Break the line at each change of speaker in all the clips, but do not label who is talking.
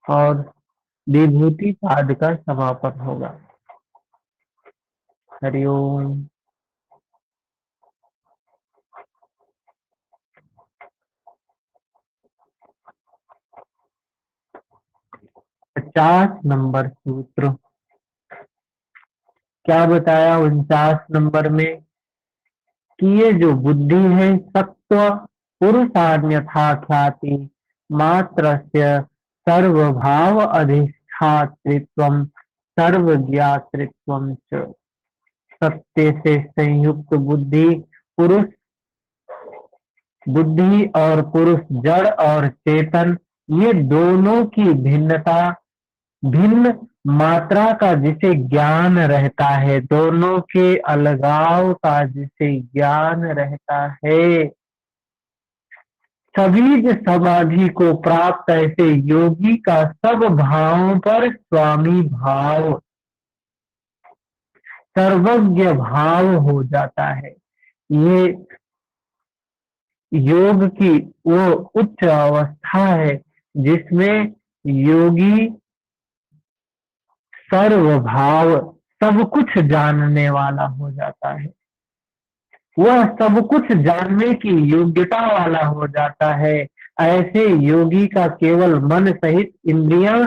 और विभूति पाद का समापन होगा। हरिओम। 50 नंबर सूत्र क्या बताया 49 नंबर में कि ये जो बुद्धि है सत्व पुरुषान्यथा ख्याति मात्रस्य सर्वभाव अधिष्ठातृत्वम सर्वज्ञातृत्वम च। सत्य से संयुक्त बुद्धि पुरुष, बुद्धि और पुरुष जड़ और चेतन, ये दोनों की भिन्नता, भिन्न मात्रा का जिसे ज्ञान रहता है, दोनों के अलगाव का जिसे ज्ञान रहता है, सभी समाधि को प्राप्त ऐसे योगी का सब भावों पर स्वामी भाव, सर्वज्ञ भाव हो जाता है। ये योग की वो उच्च अवस्था है जिसमें योगी सर्वभाव, सब कुछ जानने वाला हो जाता है। वह सब कुछ जानने की योग्यता वाला हो जाता है। ऐसे योगी का केवल मन सहित इंद्रियां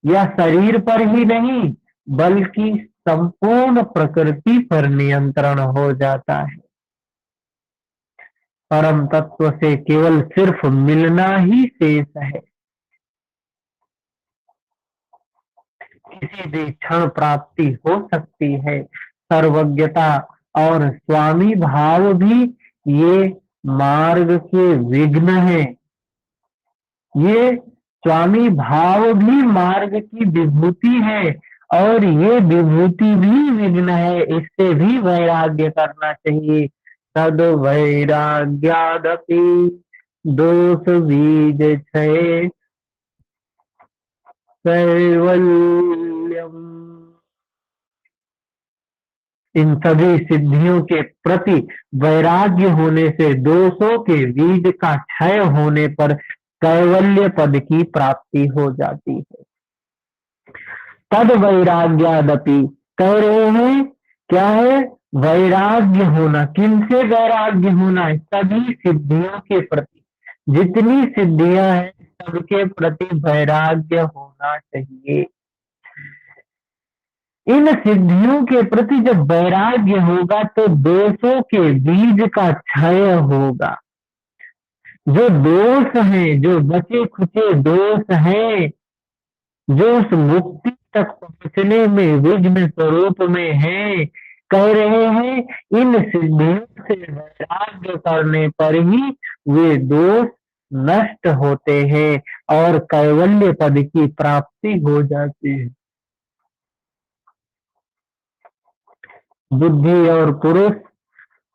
या शरीर पर ही नहीं बल्कि संपूर्ण प्रकृति पर नियंत्रण हो जाता है। परम तत्व से केवल सिर्फ मिलना ही शेष है। किसी भी क्षण प्राप्ति हो सकती है। सर्वज्ञता और स्वामी भाव भी ये मार्ग के विघ्न है। ये स्वामी भाव भी मार्ग की विभूति है और ये विभूति भी विघ्न है। इससे भी वैराग्य करना चाहिए। तद वैराग्यादपि दोष बीज क्षय कैवल्यम। इन सभी सिद्धियों के प्रति वैराग्य होने से दोषों के बीज का क्षय होने पर कैवल्य पद की प्राप्ति हो जाती है। तद वैराग्यादपि कह रहे हैं क्या है? वैराग्य होना। किनसे वैराग्य होना है? सभी सिद्धियों के प्रति, जितनी सिद्धियां हैं सबके प्रति वैराग्य होना चाहिए। इन सिद्धियों के प्रति जब वैराग्य होगा तो दोषों के बीज का क्षय होगा। जो दोष हैं, जो बचे खुचे दोष हैं, जो उस मुक्ति तक पहुंचने में विघ्न स्वरूप में है, कह रहे हैं इन सिद्धियों से वैराग्य करने पर ही वे दोष नष्ट होते हैं और कैवल्य पद की प्राप्ति हो जाती है। बुद्धि और पुरुष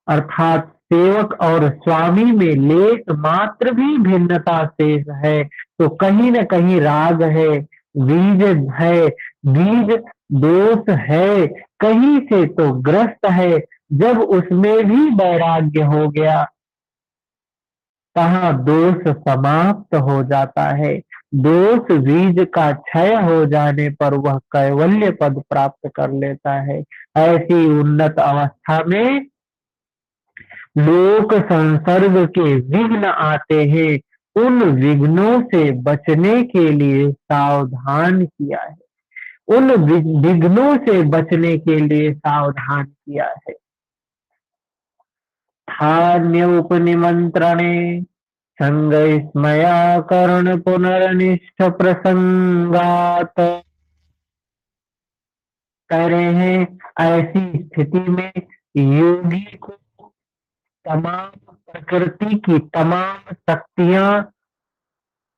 अर्थात सेवक और स्वामी में लेस मात्र भी भिन्नता शेष है तो कहीं न कहीं राग है, बीज है, बीज दोष है, कहीं से तो ग्रस्त है। जब उसमें भी वैराग्य हो गया कहाँ दोष समाप्त हो जाता है। दोष बीज का क्षय हो जाने पर वह कैवल्य पद प्राप्त कर लेता है। ऐसी उन्नत अवस्था में लोक संसर्ग के विघ्न आते हैं। उन विघ्नों से बचने के लिए सावधान किया है। उन विघ्नों से बचने के लिए सावधान किया है। स्थान्य उपनिमंत्रणे संग स्मया कर्ण पुनर्निष्ठ प्रसंगात। कह रहे हैं ऐसी स्थिति में योगी को तमाम प्रकृति की तमाम शक्तियां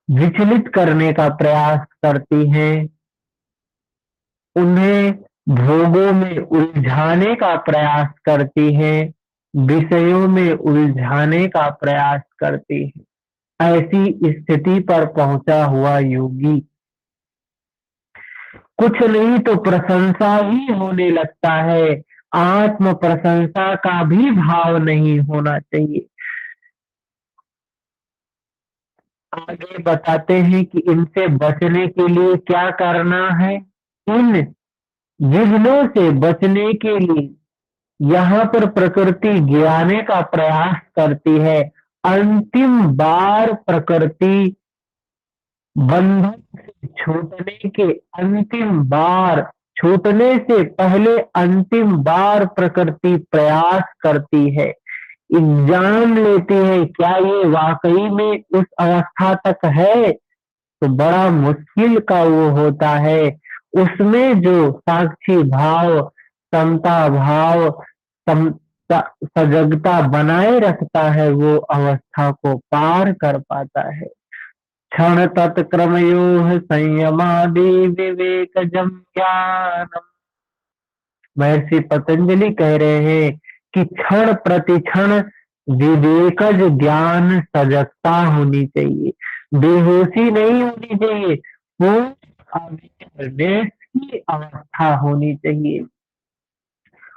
विचलित करने का प्रयास करती हैं, उन्हें भोगों में उलझाने का प्रयास करती हैं, विषयों में उलझाने का प्रयास करती है। ऐसी स्थिति पर पहुंचा हुआ योगी कुछ नहीं तो प्रशंसा ही होने लगता है। आत्म प्रशंसा का भी भाव नहीं होना चाहिए। आगे बताते हैं कि इनसे बचने के लिए क्या करना है। इन विघ्नों से बचने के लिए यहाँ पर प्रकृति गिराने का प्रयास करती है। अंतिम बार प्रकृति बंधन से छूटने के अंतिम बार छूटने से पहले अंतिम बार प्रकृति प्रयास करती है, एग्जाम लेती है क्या ये वाकई में उस अवस्था तक है। तो बड़ा मुश्किल का वो होता है। उसमें जो साक्षी भाव, समता भाव, सजगता बनाए रखता है, वो अवस्था को पार कर पाता है। क्षण तत्क्रमयोः संयमादि विवेकजं ज्ञानम्। महर्षि पतंजलि कह रहे हैं कि क्षण प्रति क्षण विवेकज ज्ञान सजगता होनी चाहिए, बेहोशी नहीं होनी चाहिए, पूर्ण अवेयरनेस की अवस्था होनी चाहिए।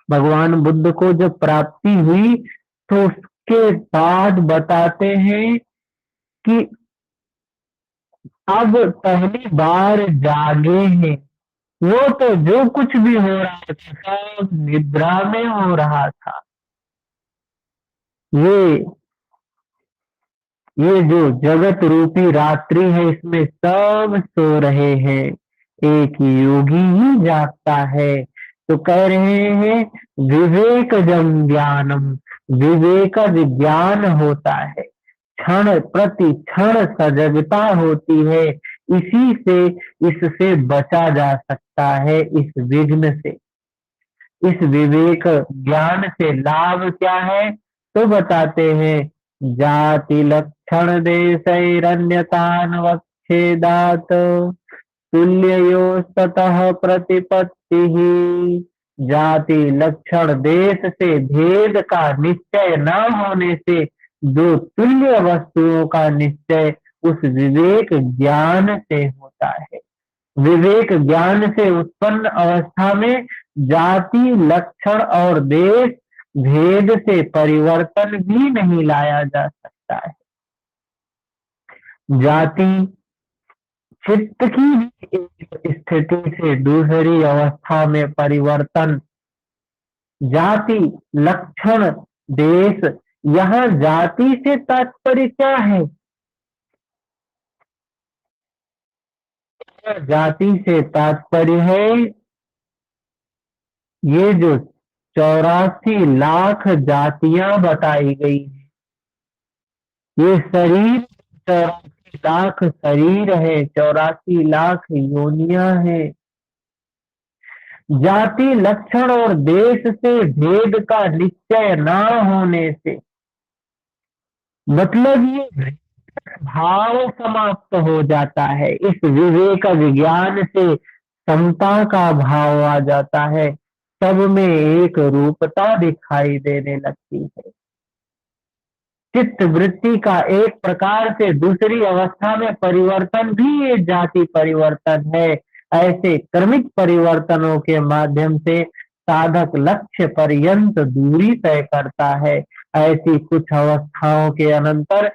भगवान बुद्ध को जब प्राप्ति हुई तो उसके बाद बताते हैं कि अब पहली बार जागे हैं। वो तो जो कुछ भी हो रहा था सब निद्रा में हो रहा था। ये ये जो जगत रूपी रात्रि है इसमें सब सो रहे हैं, एक योगी ही जागता है। तो कह रहे हैं विवेकजम ज्ञानम, विवेक ज्ञान होता है, क्षण प्रति क्षण सजगता होती है। इसी से इससे बचा जा सकता है, इस विघ्न से। इस विवेक ज्ञान से लाभ क्या है तो बताते हैं जाति लक्षण देशैरन्यतान वच्छेदात तुल्ययोस्ततः प्रतिपत्ति ही। जाति लक्षण देश से भेद का निश्चय न होने से दो तुल्य वस्तुओं का निश्चय उस विवेक ज्ञान से होता है। विवेक ज्ञान से उत्पन्न अवस्था में जाति लक्षण और देश भेद से परिवर्तन भी नहीं लाया जा सकता है। जाति चित्त की भी एक स्थिति से दूसरी अवस्था में परिवर्तन, जाति लक्षण देश। यहाँ जाति से तात्पर्य क्या है? जाति से तात्पर्य है ये जो 84 लाख जातियां बताई गई है, ये शरीर 84 लाख शरीर है, 84 लाख योनियां हैं। जाति लक्षण और देश से भेद का निश्चय न होने से मतलब ये भाव समाप्त हो जाता है। इस विवेक विज्ञान से समता का भाव आ जाता है, सब में एक रूपता दिखाई देने लगती है। चित्त वृत्ति का एक प्रकार से दूसरी अवस्था में परिवर्तन भी एक जाति परिवर्तन है। ऐसे क्रमिक परिवर्तनों के माध्यम से साधक लक्ष्य पर्यंत दूरी तय करता है। ऐसी कुछ अवस्थाओं के अनंतर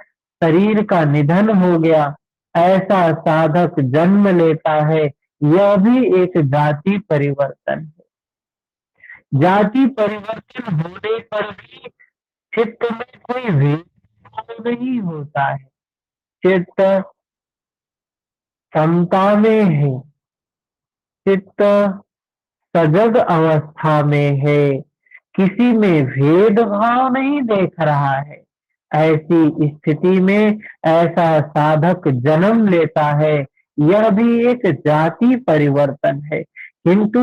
शरीर का निधन हो गया, ऐसा साधक जन्म लेता है, यह भी एक जाति परिवर्तन है। जाति परिवर्तन होने पर भी चित्त में कोई भेदभाव नहीं होता है, चित्त समता में है, चित्त सजग अवस्था में है, किसी में भेदभाव नहीं देख रहा है। ऐसी स्थिति में ऐसा साधक जन्म लेता है, यह भी एक जाति परिवर्तन है। किंतु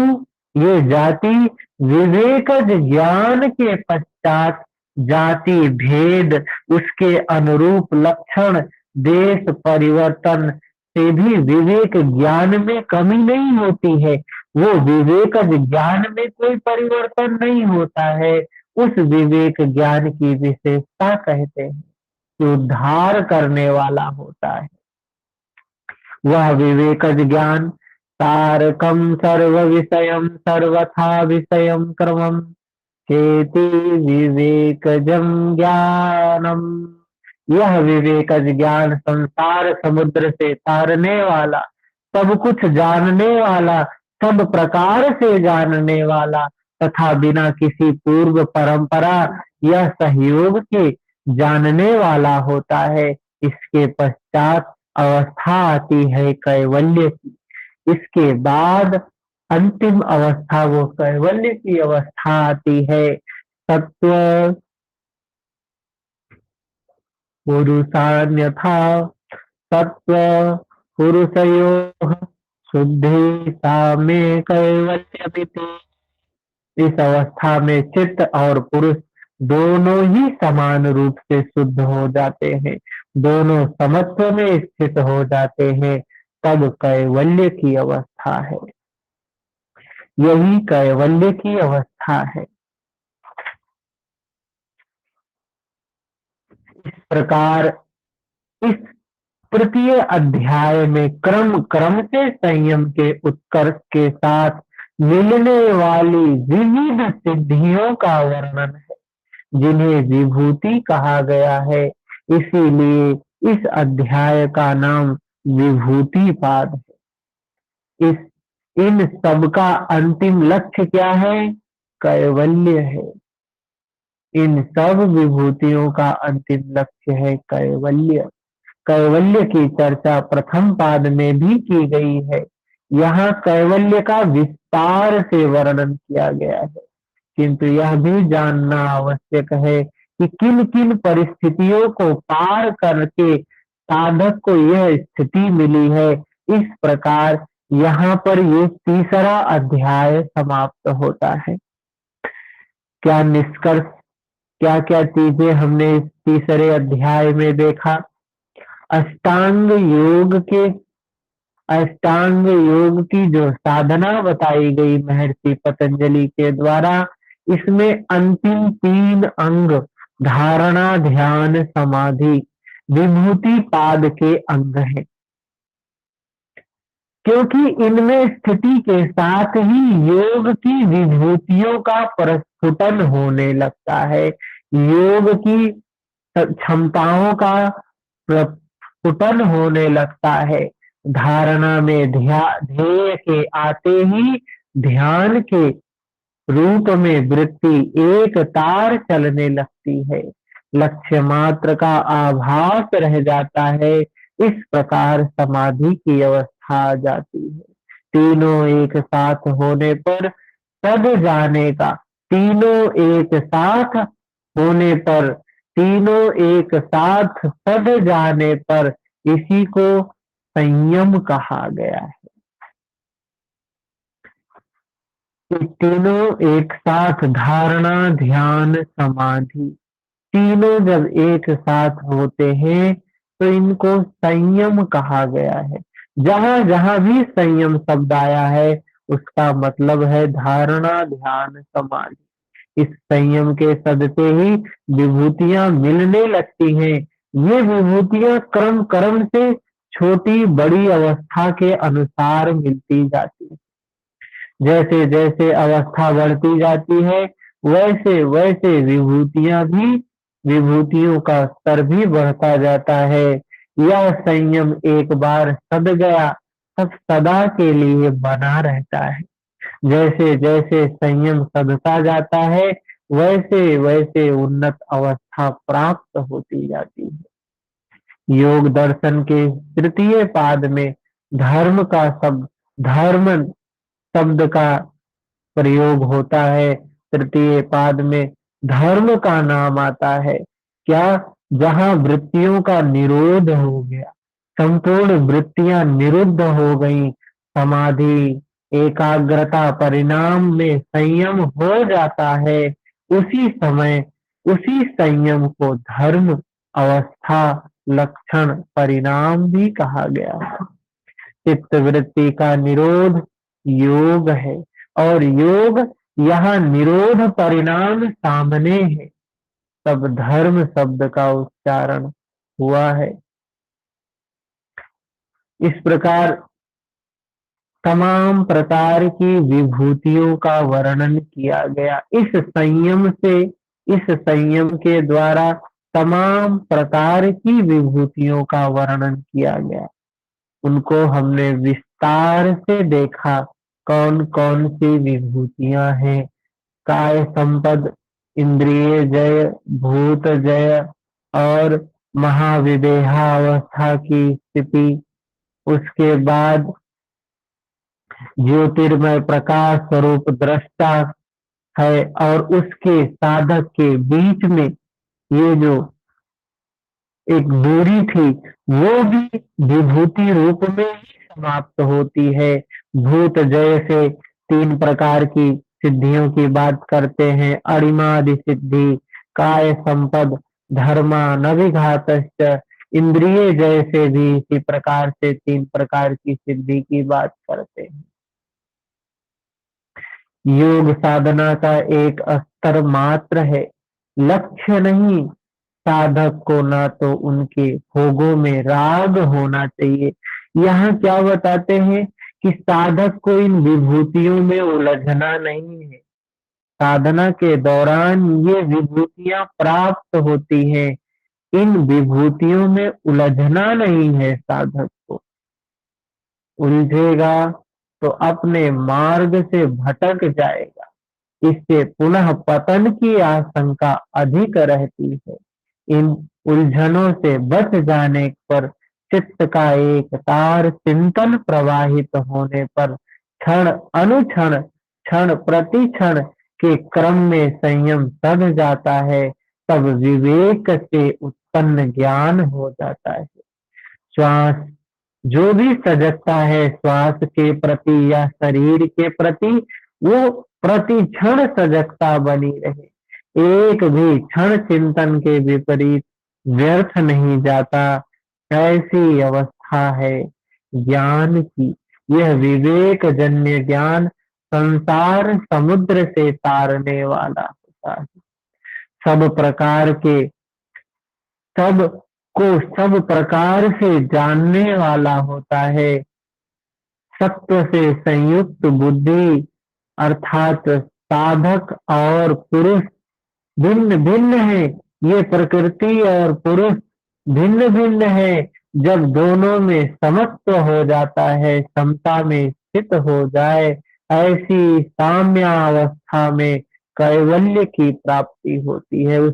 ये जाति विवेकज ज्ञान के पश्चात जाति भेद, उसके अनुरूप लक्षण, देश परिवर्तन से भी विवेक ज्ञान में कमी नहीं होती है। वो विवेक ज्ञान में कोई परिवर्तन नहीं होता है। उस विवेक ज्ञान की विशेषता कहते हैं कि उद्धार करने वाला होता है। वह विवेक ज्ञान तारकम सर्व विषयम सर्वथा विषयम क्रमम चेति विवेकजम ज्ञानम। यह विवेक ज्ञान संसार समुद्र से तारने वाला, सब कुछ जानने वाला, सब प्रकार से जानने वाला तथा बिना किसी पूर्व परंपरा या सहयोग के जानने वाला होता है। इसके पश्चात अवस्था आती है कैवल्य की। इसके बाद अंतिम अवस्था वो कैवल्य की अवस्था आती है। तत्व पुरुषान्यथा तत्व पुरुषयोः शुद्धि सामे कैवल्यमिति। इस अवस्था में चित्त और पुरुष दोनों ही समान रूप से शुद्ध हो जाते हैं, दोनों समत्व में स्थित हो जाते हैं, तब कैवल्य की अवस्था है। यही कैवल्य की अवस्था है। इस प्रकार इस तृतीय अध्याय में क्रम क्रम से संयम के उत्कर्ष के साथ मिलने वाली विविध सिद्धियों का वर्णन है, जिन्हें विभूति कहा गया है। इसीलिए इस अध्याय का नाम विभूति पाद है। इन सब का अंतिम लक्ष्य क्या है? कैवल्य है। इन सब विभूतियों का अंतिम लक्ष्य है कैवल्य। कैवल्य की चर्चा प्रथम पाद में भी की गई है। यहाँ कैवल्य का विस्तार से वर्णन किया गया है, किंतु यह भी जानना आवश्यक है कि किन किन परिस्थितियों को पार करके साधक को यह स्थिति मिली है। इस प्रकार यहाँ पर ये तीसरा अध्याय समाप्त होता है। क्या निष्कर्ष, क्या क्या चीजें हमने इस तीसरे अध्याय में देखा? अष्टांग योग की जो साधना बताई गई महर्षि पतंजलि के द्वारा, इसमें अंतिम 3 अंग धारणा, ध्यान, समाधि विभूति पाद के अंग हैं, क्योंकि इनमें स्थिति के साथ ही योग की विभूतियों का प्रस्फुटन होने लगता है। योग की क्षमताओं का प्रस्फुटन होने लगता है। धारणा में ध्येय के आते ही ध्यान के रूप में वृत्ति एक तार चलने लगती है, लक्ष्य मात्र का आभास रह जाता है। इस प्रकार समाधि की अवस्था आ जाती है। तीनों एक साथ होने पर सद जाने का, तीनों एक साथ होने पर, तीनों एक साथ सद जाने पर इसी को संयम कहा गया है। तीनों एक साथ धारणा, ध्यान, समाधि, तीनों जब एक साथ होते हैं तो इनको संयम कहा गया है। जहां जहां भी संयम शब्द आया है उसका मतलब है धारणा, ध्यान, समाधि। इस संयम के सदते ही विभूतियां मिलने लगती हैं। ये विभूतियां क्रम क्रम से छोटी बड़ी अवस्था के अनुसार मिलती जाती है। जैसे जैसे अवस्था बढ़ती जाती है वैसे वैसे विभूतियों का स्तर भी बढ़ता जाता है। यह संयम एक बार सद गया तब सदा के लिए बना रहता है। जैसे जैसे संयम सदता जाता है वैसे वैसे उन्नत अवस्था प्राप्त होती जाती है। योग दर्शन के तृतीय पाद में धर्म शब्द का प्रयोग होता है। तृतीय पाद में धर्म का नाम आता है। क्या? जहां वृत्तियों का निरोध हो गया, संपूर्ण वृत्तियां निरुद्ध हो गई, समाधि, एकाग्रता, परिणाम में संयम हो जाता है, उसी समय उसी संयम को धर्म, अवस्था, लक्षण, परिणाम भी कहा गया है। चित्त वृत्ति का निरोध योग है और योग यहाँ निरोध परिणाम सामने है, तब धर्म शब्द का उच्चारण हुआ है। इस प्रकार तमाम प्रकार की विभूतियों का वर्णन किया गया। इस संयम के द्वारा तमाम प्रकार की विभूतियों का वर्णन किया गया। उनको हमने विस्तार से देखा, कौन कौन सी विभूतियां हैं। काय संपद, इंद्रिय जय, भूत जय और महाविदेहावस्था की स्थिति। उसके बाद ज्योतिर्मय प्रकाश स्वरूप दृष्टा है, और उसके साधक के बीच में ये जो एक दूरी थी वो भी विभूति रूप में ही समाप्त होती है। भूत जय से 3 प्रकार की सिद्धियों की बात करते हैं, अणिमादि सिद्धि, काय संपद, धर्मा नविघातश्च। इंद्रिय जय से भी इसी प्रकार से 3 प्रकार की सिद्धि की बात करते हैं। योग साधना का एक स्तर मात्र है, लक्ष्य नहीं। साधक को ना तो उनके भोगों में राग होना चाहिए। यहाँ क्या बताते हैं कि साधक को इन विभूतियों में उलझना नहीं है। साधना के दौरान ये विभूतियां प्राप्त होती हैं, इन विभूतियों में उलझना नहीं है। साधक को उलझेगा तो अपने मार्ग से भटक जाएगा, इससे पुनः पतन की आशंका अधिक रहती है। इन उलझनों से बच जाने पर चित्त का एक तार चिंतन प्रवाहित होने पर क्षण अनुक्षण, क्षण प्रति क्षण के क्रम में संयम सध जाता है। तब विवेक से उत्पन्न ज्ञान हो जाता है। श्वास जो भी सजगता है श्वास के प्रति या शरीर के प्रति, वो प्रति क्षण सजगता बनी रहे। एक भी क्षण चिंतन के विपरीत व्यर्थ नहीं जाता। ऐसी अवस्था है ज्ञान की। यह विवेक जन्य ज्ञान संसार समुद्र से तारने वाला होता है। सब प्रकार के, सब को सब प्रकार से जानने वाला होता है। सत्व से संयुक्त बुद्धि अर्थात साधक और पुरुष भिन्न भिन्न है। ये प्रकृति और पुरुष भिन्न भिन्न है। जब दोनों में समत्व हो जाता है, समता में स्थित हो जाए, ऐसी साम्यावस्था में कैवल्य की प्राप्ति होती है, उस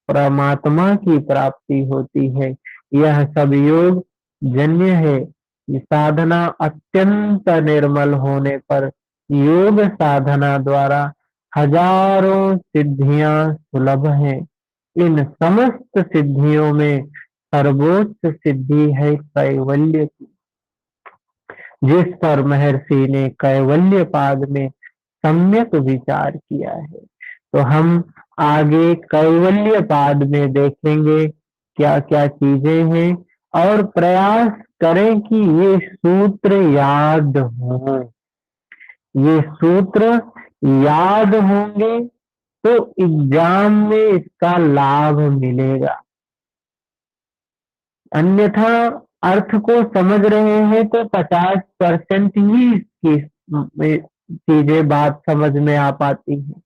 परमात्मा की प्राप्ति होती है। यह सब योग जन्य है। साधना अत्यंत निर्मल होने पर योग साधना द्वारा हजारों सिद्धियां सुलभ हैं। इन समस्त सिद्धियों में सर्वोच्च सिद्धि है कैवल्य की, जिस पर महर्षि ने कैवल्य पाद में सम्यक विचार किया है। तो हम आगे कैवल्य पाद में देखेंगे क्या क्या चीजें हैं, और प्रयास करें कि ये सूत्र याद हो। ये सूत्र याद होंगे तो एग्जाम में इसका लाभ मिलेगा। अन्यथा अर्थ को समझ रहे हैं तो 50% ही इसकी चीजें बात समझ में आ पाती है।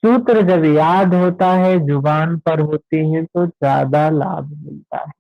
सूत्र जब याद होता है, जुबान पर होती है, तो ज्यादा लाभ मिलता है।